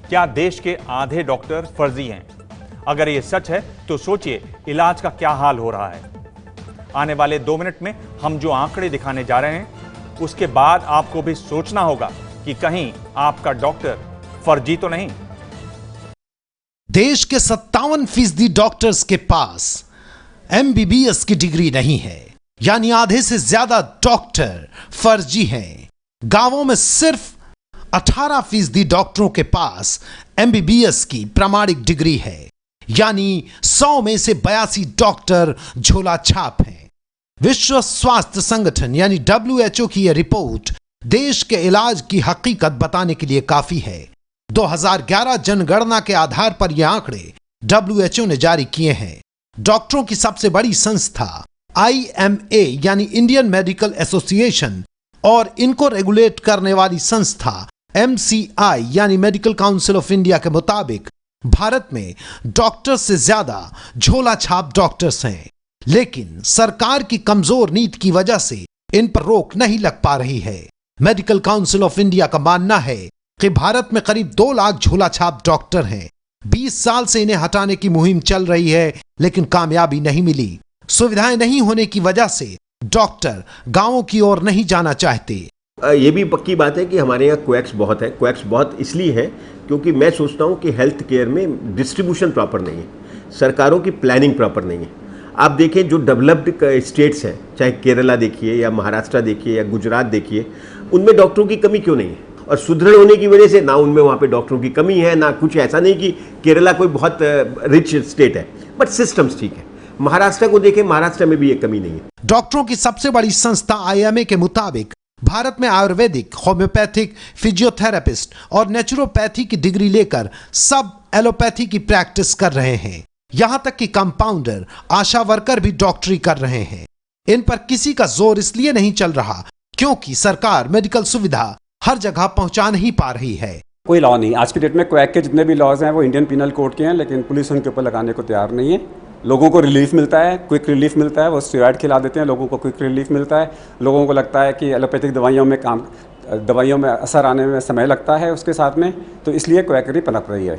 क्या देश के आधे डॉक्टर फर्जी हैं? अगर ये सच है तो सोचिए इलाज का क्या हाल हो रहा है। आने वाले 2 मिनट में हम जो आंकड़े दिखाने जा रहे हैं उसके बाद आपको भी सोचना होगा कि कहीं आपका डॉक्टर फर्जी तो नहीं। देश के 57% डॉक्टर्स के पास MBBS की डिग्री नहीं है, यानी आधे से ज्यादा डॉक्टर फर्जी हैं। गांवों में सिर्फ 18% डॉक्टरों के पास MBBS की प्रमाणिक डिग्री है, यानी 100 में से 82 डॉक्टर झोला छाप हैं। विश्व स्वास्थ्य संगठन यानी WHO की यह रिपोर्ट देश के इलाज की हकीकत बताने के लिए काफी है। 2011 जनगणना के आधार पर यह आंकड़े WHO ने जारी किए हैं। डॉक्टरों की सबसे बड़ी संस्था IMA यानी इंडियन मेडिकल एसोसिएशन और इनको रेगुलेट करने वाली संस्था MCI यानी मेडिकल काउंसिल ऑफ इंडिया के मुताबिक भारत में डॉक्टर से ज्यादा झोला छाप डॉक्टर्स हैं, लेकिन सरकार की कमजोर नीति की वजह से इन पर रोक नहीं लग पा रही है। मेडिकल काउंसिल ऑफ इंडिया का मानना है कि भारत में करीब 2 लाख झोला छाप डॉक्टर हैं। 20 साल से इन्हें हटाने की मुहिम चल रही है, लेकिन कामयाबी नहीं मिली। सुविधाएं नहीं होने की वजह से डॉक्टर गांवों की ओर नहीं जाना चाहते। ये भी पक्की बात है कि हमारे यहाँ क्वैक्स बहुत है। क्वैक्स बहुत इसलिए है क्योंकि मैं सोचता हूँ कि हेल्थ केयर में डिस्ट्रीब्यूशन प्रॉपर नहीं है, सरकारों की प्लानिंग प्रॉपर नहीं है। आप देखें जो डेवलप्ड स्टेट्स हैं, चाहे केरला देखिए या महाराष्ट्र देखिए या गुजरात देखिए, उनमें डॉक्टरों की कमी क्यों नहीं है? और सुदृढ़ होने की वजह से ना उनमें वहाँ पे डॉक्टरों की कमी है ना कुछ। ऐसा नहीं कि केरला कोई बहुत रिच स्टेट है, बट सिस्टम्स ठीक है। महाराष्ट्र को देखें, महाराष्ट्र में भी ये कमी नहीं है। डॉक्टरों की सबसे बड़ी संस्था IMA के मुताबिक भारत में आयुर्वेदिक, होम्योपैथिक, फिजियोथेरेपिस्ट और नेचुरोपैथी की डिग्री लेकर सब एलोपैथी की प्रैक्टिस कर रहे हैं। यहां तक कि कंपाउंडर, आशा वर्कर भी डॉक्टरी कर रहे हैं। इन पर किसी का जोर इसलिए नहीं चल रहा क्योंकि सरकार मेडिकल सुविधा हर जगह पहुंचा नहीं पा रही है। कोई लॉ नहीं। आज की डेट में क्वैक के जितने भी लॉज हैं वो इंडियन पिनल कोड के हैं, लेकिन पुलिस उनके ऊपर लगाने को तैयार नहीं है। लोगों को रिलीफ मिलता है, क्विक रिलीफ मिलता है, वो स्टेरॉइड खिला देते हैं, लोगों को क्विक रिलीफ मिलता है। लोगों को लगता है कि एलोपैथिक दवाइयों में असर आने में समय लगता है उसके साथ में, तो इसलिए क्वैकरी पनप रही है।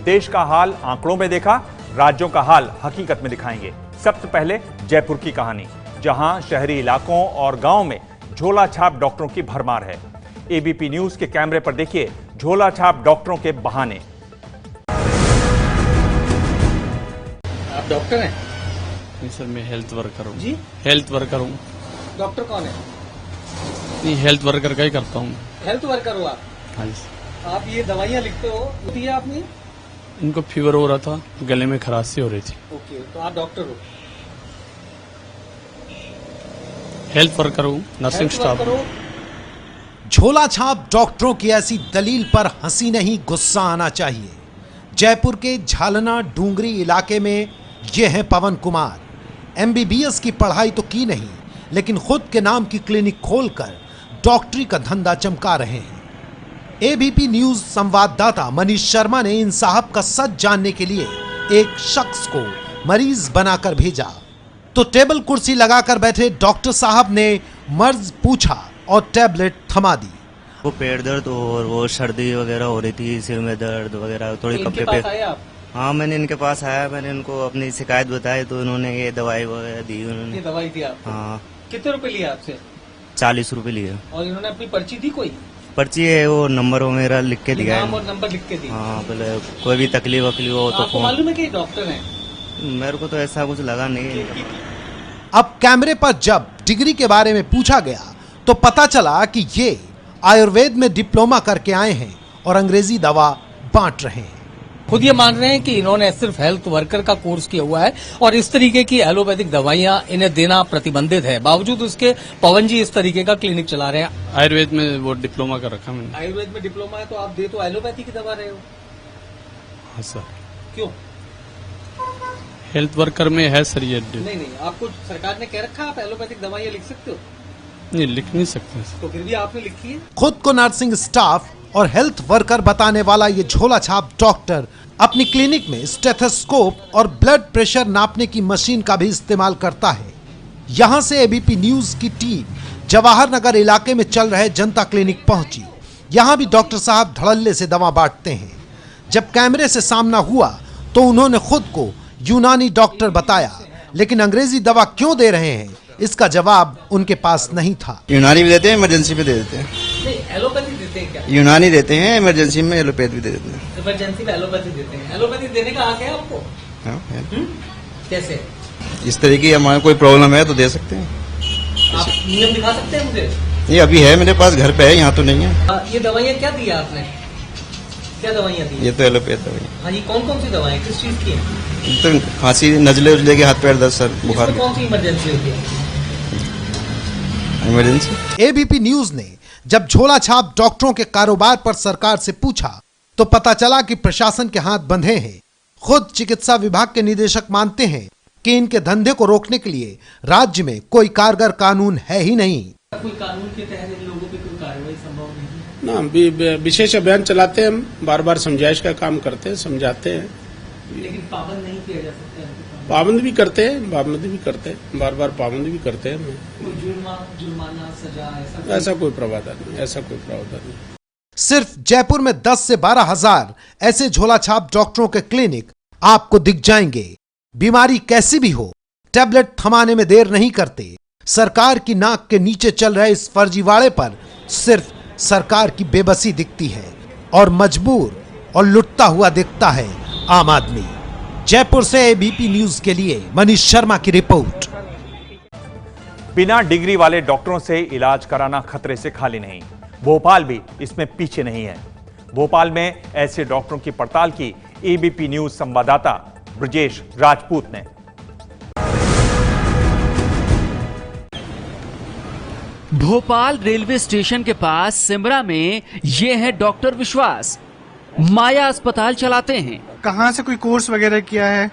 देश का हाल आंकड़ों में देखा, राज्यों का हाल हकीकत में दिखाएंगे। सबसे पहले जयपुर की कहानी, जहां शहरी इलाकों और गांव में झोला छाप डॉक्टरों की भरमार है। ABP न्यूज के कैमरे पर देखिए झोला छाप डॉक्टरों के बहाने। आप डॉक्टर हैं? नहीं सर, मैं हेल्थ वर्कर हूँ। जी, हेल्थ वर्कर हूँ। डॉक्टर कौन है? नहीं, हेल्थ वर्कर का ही करता हूँ। हेल्थ वर्कर हो आप? हाँ जी। आप ये दवाइयाँ लिखते हो, होती है आपने? इनको फीवर हो रहा था, गले में खराशी हो रही थी। ओके, तो आप डॉक्टर हो? हेल्थ वर्कर हूँ, नर्सिंग स्टाफ। झोला छाप डॉक्टरों की ऐसी दलील पर हंसी नहीं गुस्सा आना चाहिए। जयपुर के झालना डूंगरी इलाके में ये हैं पवन कुमार। MBBS की पढ़ाई तो की नहीं, लेकिन खुद के नाम की क्लिनिक खोलकर डॉक्टरी का धंधा चमका रहे हैं। ABP न्यूज संवाददाता मनीष शर्मा ने इन साहब का सच जानने के लिए एक शख्स को मरीज बनाकर भेजा, तो टेबल कुर्सी लगाकर बैठे डॉक्टर साहब ने मर्ज पूछा और टैबलेट थमा दी। वो पेट दर्द और वो सर्दी वगैरह हो रही थी, सिर में दर्द वगैरह, थोड़ी कपड़े पे। हाँ, मैंने इनके पास आया, मैंने इनको अपनी शिकायत बताई तो उन्होंने ये दवाई वगैरह दी। उन्होंने ये दवाई दी आपको? हाँ। कितने रुपए लिए आपसे? 40 रुपए लिए। और इन्होंने अपनी पर्ची दी? कोई पर्ची है, वो नंबर वगैरह लिख के दिया। नाम और नंबर लिख के दी? हाँ, बोले कोई भी तकलीफ वकलीफ हो तो आपको मालूम है कि डॉक्टर हैं? मेरे को तो ऐसा कुछ लगा नहीं। अब कैमरे पर जब डिग्री के बारे में पूछा गया तो पता चला कि ये आयुर्वेद में डिप्लोमा करके आए हैं और अंग्रेजी दवा बांट रहे हैं। खुद ये मान रहे हैं कि इन्होंने सिर्फ हेल्थ वर्कर का कोर्स किया हुआ है और इस तरीके की एलोपैथिक दवाइयां इन्हें देना प्रतिबंधित है। बावजूद उसके पवन जी इस तरीके का क्लिनिक चला रहे हैं। आयुर्वेद में वो डिप्लोमा कर रखा मैंने। आयुर्वेद में डिप्लोमा है तो आप दे तो एलोपैथी की दवा रहे हो? हाँ सर। क्यों? हेल्थ वर्कर में है सर ये। नहीं, आपको सरकार ने कह रखा आप एलोपैथिक दवाइयां लिख सकते हो? नहीं, लिख नहीं सकते। तो फिर भी आपने लिखी है। खुद को नर्सिंग स्टाफ और हेल्थ वर्कर बताने वाला ये झोला छाप डॉक्टर अपनी क्लिनिक में स्टेथोस्कोप और ब्लड प्रेशर नापने की मशीन का भी इस्तेमाल करता है। यहां से ABP न्यूज की टीम जवाहर नगर इलाके में चल रहे जनता क्लिनिक पहुंची, यहां भी डॉक्टर साहब धड़ल्ले से दवा बांटते हैं। जब कैमरे से सामना हुआ तो उन्होंने खुद को यूनानी डॉक्टर बताया, लेकिन अंग्रेजी दवा क्यों दे रहे हैं इसका जवाब उनके पास नहीं था। यूनानी भी देते हैं, इमरजेंसी भी दे देते हैं। एलोपैथी देते हैं क्या? यूनानी देते हैं, इमरजेंसी में एलोपैथी भी दे देते हैं। इमरजेंसी में एलोपैथी देते हैं। एलोपैथी देने का हक है आपको? हाँ, है। कैसे? इस तरीके की हमारे कोई प्रॉब्लम है तो दे सकते हैं। आप नियम दिखा सकते हैं मुझे? ये अभी है मेरे पास, घर पे है, यहाँ तो नहीं है। ये दवाइयाँ क्या दी है आपने? क्या दवाइयाँ दी? ये तो एलोपैथ दवाई। हाँ, ये कौन कौन सी दवाएं किस चीज की है? तो खांसी, नजले उजले के, हाथ पैर दर्द, सर बुखार। कौन सी इमरजेंसी होती है? इमरजेंसी। एबीपी न्यूज ने जब झोला छाप डॉक्टरों के कारोबार पर सरकार से पूछा तो पता चला कि प्रशासन के हाथ बंधे हैं। खुद चिकित्सा विभाग के निदेशक मानते हैं कि इनके धंधे को रोकने के लिए राज्य में कोई कारगर कानून है ही नहीं। कोई कानून के तहत इन लोगों पे कोई कार्रवाई संभव नहीं है ना। विशेष अभियान चलाते हैं, हम बार बार समझाइश का काम करते हैं, समझाते हैं, लेकिन पाबंद नहीं किया जा सकता है। पाबंद भी करते हैं, बार बार पाबंद भी करते हैं। कोई जुर्माना सजा ऐसा कोई प्रावधान नहीं। सिर्फ जयपुर में 10 से 12 हजार ऐसे झोला छाप डॉक्टरों के क्लिनिक आपको दिख जाएंगे। बीमारी कैसी भी हो, टैबलेट थमाने में देर नहीं करते। सरकार की नाक के नीचे चल रहे इस फर्जीवाड़े पर सिर्फ सरकार की बेबसी दिखती है और मजबूर और लुटता हुआ दिखता है आम आदमी। जयपुर से एबीपी न्यूज के लिए मनीष शर्मा की रिपोर्ट। बिना डिग्री वाले डॉक्टरों से इलाज कराना खतरे से खाली नहीं। भोपाल भी इसमें पीछे नहीं है। भोपाल में ऐसे डॉक्टरों की पड़ताल की एबीपी न्यूज संवाददाता ब्रजेश राजपूत ने। भोपाल रेलवे स्टेशन के पास सिमरा में ये है डॉक्टर विश्वास। माया अस्पताल चलाते हैं। कहाँ से कोई कोर्स वगैरह किया है?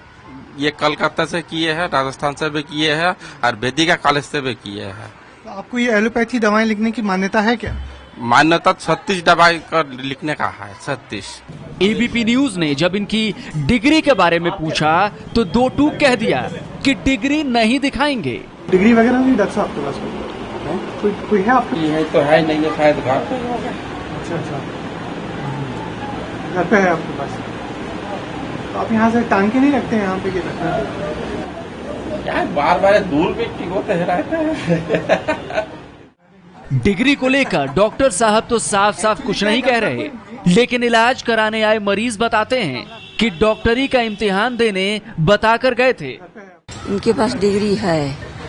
ये कलकत्ता से किए हैं, राजस्थान से भी किए हैं और वेदिका कॉलेज से भी किए हैं। तो आपको ये एलोपैथी दवाएं लिखने की मान्यता है क्या? मान्यता 36 दवाई का लिखने का है, 36। एबीपी न्यूज ने जब इनकी डिग्री के बारे में पूछा तो दो टूक कह दिया कि डिग्री नहीं दिखाएंगे। डिग्री वगैरह नहीं डॉक्टर साहब आपके पास? कोई है आपके? ये तो है नहीं है, शायद घर पे होगा। अच्छा, घर पे है आपके पास? तो आप यहाँ से टांग के नहीं रखते हैं यहाँ पे? क्या बार बार दूर भी होते रहते हैं। डिग्री को लेकर डॉक्टर साहब तो साफ साफ कुछ नहीं कह रहे, लेकिन इलाज कराने आए मरीज बताते हैं कि डॉक्टरी का इम्तिहान देने बताकर गए थे। इनके पास डिग्री है।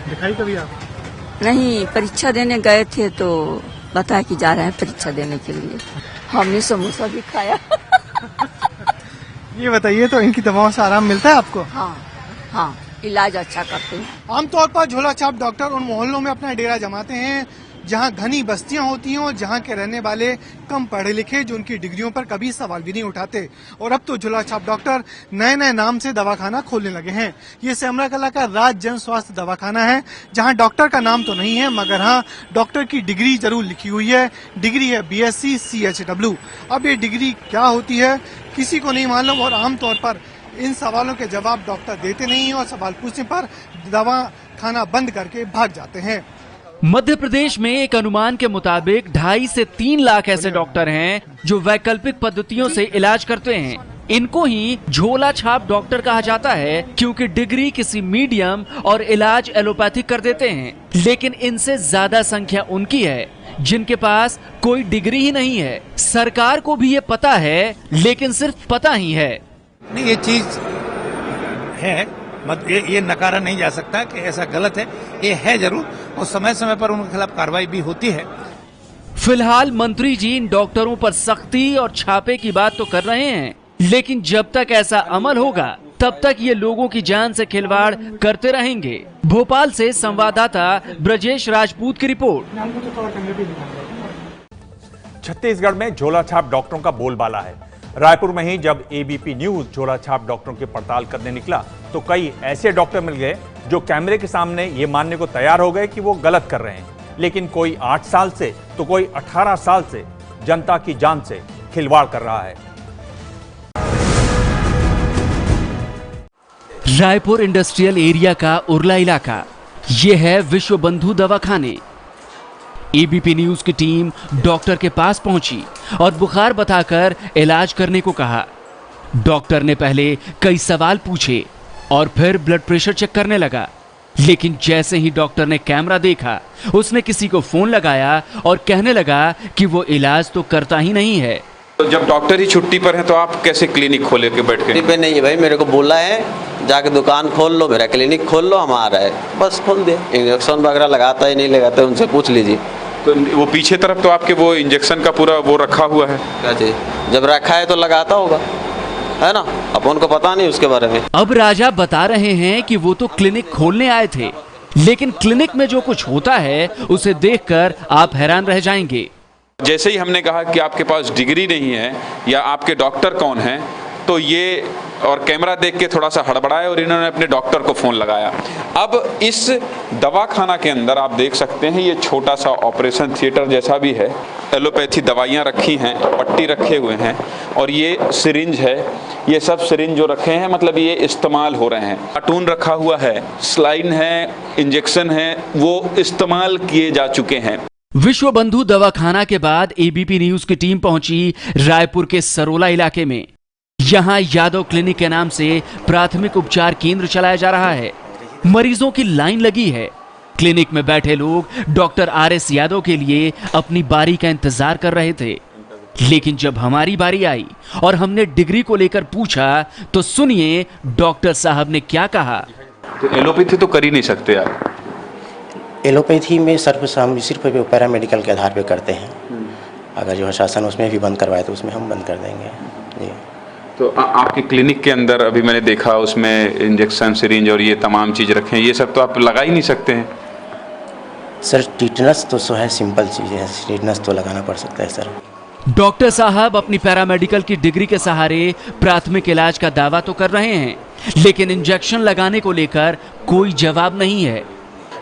दिखाई कभी आप? नहीं, परीक्षा देने गए थे तो बताया कि जा रहे हैं परीक्षा देने के लिए। हमने समोसा भी खाया। ये बताइए, तो इनकी दवाओं से आराम मिलता है आपको? हाँ, इलाज अच्छा करते हैं। आमतौर पर झोला छाप डॉक्टर उन मोहल्लों में अपना डेरा जमाते हैं जहां घनी बस्तियां होती हैं और जहां के रहने वाले कम पढ़े लिखे, जो उनकी डिग्रियों पर कभी सवाल भी नहीं उठाते। और अब तो झोला छाप डॉक्टर नए नए नाम से दवाखाना खोलने लगे हैं। ये सिमरा कला का राज्य जन स्वास्थ्य दवाखाना है, जहां डॉक्टर का नाम तो नहीं है, मगर हाँ, डॉक्टर की डिग्री जरूर लिखी हुई है। डिग्री है BSc CHW। अब ये डिग्री क्या होती है किसी को नहीं मालूम, और आमतौर पर इन सवालों के जवाब डॉक्टर देते नहीं हैं और सवाल पूछने पर दवा खाना बंद करके भाग जाते हैं। मध्य प्रदेश में एक अनुमान के मुताबिक 2.5 से 3 लाख ऐसे डॉक्टर हैं जो वैकल्पिक पद्धतियों से इलाज करते हैं। इनको ही झोला छाप डॉक्टर कहा जाता है, क्योंकि डिग्री किसी मीडियम और इलाज एलोपैथिक कर देते हैं। लेकिन इनसे ज्यादा संख्या उनकी है जिनके पास कोई डिग्री ही नहीं है। सरकार को भी ये पता है, लेकिन सिर्फ पता ही है। नहीं, ये चीज है, ये नकारा नहीं जा सकता कि ऐसा गलत है। ये है जरूर, और समय समय पर उनके खिलाफ कार्रवाई भी होती है। फिलहाल मंत्री जी इन डॉक्टरों पर सख्ती और छापे की बात तो कर रहे हैं, लेकिन जब तक ऐसा अमल होगा तब तक ये लोगों की जान से खिलवाड़ करते रहेंगे। भोपाल से संवाददाता ब्रजेश राजपूत की रिपोर्ट। छत्तीसगढ़ में झोला छाप डॉक्टरों का बोलबाला है। रायपुर में ही जब एबीपी न्यूज झोला छाप डॉक्टरों की पड़ताल करने निकला तो कई ऐसे डॉक्टर मिल गए जो कैमरे के सामने ये मानने को तैयार हो गए कि वो गलत कर रहे हैं, लेकिन कोई 8 साल से तो कोई 18 साल से जनता की जान से खिलवाड़ कर रहा है। रायपुर इंडस्ट्रियल एरिया का उरला इलाका, ये है विश्व बंधु दवाखाने। एबीपी न्यूज की टीम डॉक्टर के पास पहुंची और बुखार बताकर इलाज करने को कहा। डॉक्टर ने पहले कई सवाल पूछे और फिर ब्लड प्रेशर चेक करने लगा, लेकिन जैसे ही डॉक्टर ने कैमरा देखा, उसने किसी को फोन लगाया और कहने लगा कि वो इलाज तो करता ही नहीं है। तो जब डॉक्टर ही छुट्टी पर हैं तो आप कैसे क्लिनिक खोले के बैठ के? छुट्टी पे नहीं है भाई, मेरे को बोला है जाके दुकान खोल लो, मेरा क्लिनिक खोल लो, हम आ रहा है, बस खोल दे। इंजेक्शन वगैरह लगाता है नहीं लगाता है उनसे पूछ लीजिए। तो वो पीछे तरफ तो आपके वो इंजेक्शन का पूरा वो रखा हुआ है। क्या चीज? जब रखा है तो लगाता होगा, है ना, अपन को पता नहीं उसके बारे में। अब राजा बता रहे हैं कि वो तो क्लिनिक खोलने आए थे, लेकिन क्लिनिक में जो कुछ होता है उसे देखकर आप हैरान रह जाएंगे। जैसे ही हमने कहा कि आपके पास डिग्री नहीं है या आपके डॉक्टर कौन हैं, तो ये और कैमरा देख के थोड़ा सा हड़बड़ाए और इन्होंने अपने डॉक्टर को फ़ोन लगाया। अब इस दवाखाना के अंदर आप देख सकते हैं ये छोटा सा ऑपरेशन थिएटर जैसा भी है, एलोपैथी दवाइयाँ रखी हैं, पट्टी रखे हुए हैं और ये सिरिंज है, ये सब सिरिंज जो रखे हैं मतलब ये इस्तेमाल हो रहे हैं। कार्टून रखा हुआ है, स्लाइन है, इंजेक्शन है, वो इस्तेमाल किए जा चुके हैं। विश्व बंधु दवाखाना के बाद एबीपी न्यूज की टीम पहुंची रायपुर के सरोला इलाके में। यहां यादव क्लिनिक के नाम से प्राथमिक उपचार केंद्र चलाया जा रहा है। मरीजों की लाइन लगी है। क्लिनिक में बैठे लोग डॉक्टर आरएस यादव के लिए अपनी बारी का इंतजार कर रहे थे, लेकिन जब हमारी बारी आई और हमने डिग्री को लेकर पूछा तो सुनिए डॉक्टर साहब ने क्या कहा। तो एलोपैथी तो कर ही नहीं सकते आप? एलोपैथी में हम सिर्फ पैरामेडिकल के आधार पर करते हैं। अगर जो शासन उसमें भी बंद करवाए तो उसमें हम बंद कर देंगे जी। तो आपके क्लिनिक के अंदर अभी मैंने देखा उसमें इंजेक्शन, सिरिंज और ये तमाम चीज़ रखे हैं, ये सब तो आप लगा ही नहीं सकते हैं? सर टीटनस तो है, सिंपल चीज़ है, टीटनस तो लगाना पड़ सकता है सर। डॉक्टर साहब अपनी पैरामेडिकल की डिग्री के सहारे प्राथमिक इलाज का दावा तो कर रहे हैं, लेकिन इंजेक्शन लगाने को लेकर कोई जवाब नहीं है।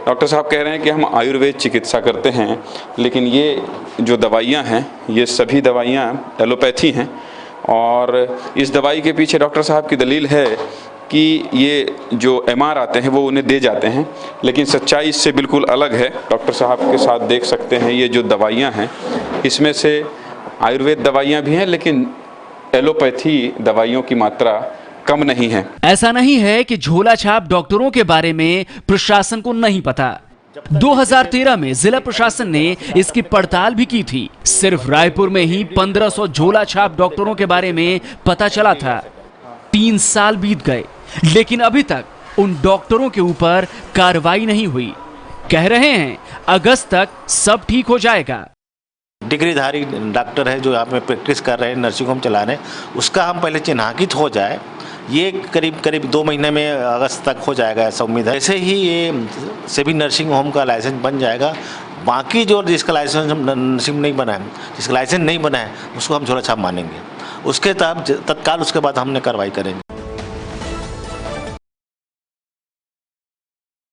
डॉक्टर साहब कह रहे हैं कि हम आयुर्वेद चिकित्सा करते हैं, लेकिन ये जो दवाइयाँ हैं ये सभी दवाइयाँ एलोपैथी हैं और इस दवाई के पीछे डॉक्टर साहब की दलील है कि ये जो एमआर आते हैं वो उन्हें दे जाते हैं, लेकिन सच्चाई इससे बिल्कुल अलग है। डॉक्टर साहब के साथ देख सकते हैं ये जो दवाइयाँ हैं इसमें से आयुर्वेद दवाइयाँ भी हैं, लेकिन एलोपैथी दवाइयों की मात्रा कम नहीं है। ऐसा नहीं है कि झोला छाप डॉक्टरों के बारे में प्रशासन को नहीं पता। 2013 में जिला प्रशासन ने इसकी पड़ताल भी की थी। सिर्फ रायपुर में ही 1500 झोला छाप डॉक्टरों के बारे में पता चला था। 3 साल बीत गए, लेकिन अभी तक उन डॉक्टरों के ऊपर कार्रवाई नहीं हुई। कह रहे हैं अगस्त तक सब ठीक हो जाएगा। डिग्रीधारी डॉक्टर है जो यहाँ पे प्रैक्टिस कर रहे हैं, नर्सिंग होम चला रहे हैं, उसका हम पहले चिन्हांकित हो जाए, ये करीब 2 महीने में अगस्त तक हो जाएगा ऐसा उम्मीद है। ऐसे ही ये सभी नर्सिंग होम का लाइसेंस बन जाएगा। बाकी जो जिसका लाइसेंस नर्सिंग नहीं बना है, जिसका लाइसेंस नहीं बना है, उसको हम झोला छाप मानेंगे। उसके तहत तत्काल उसके बाद हमने कार्रवाई करेंगे।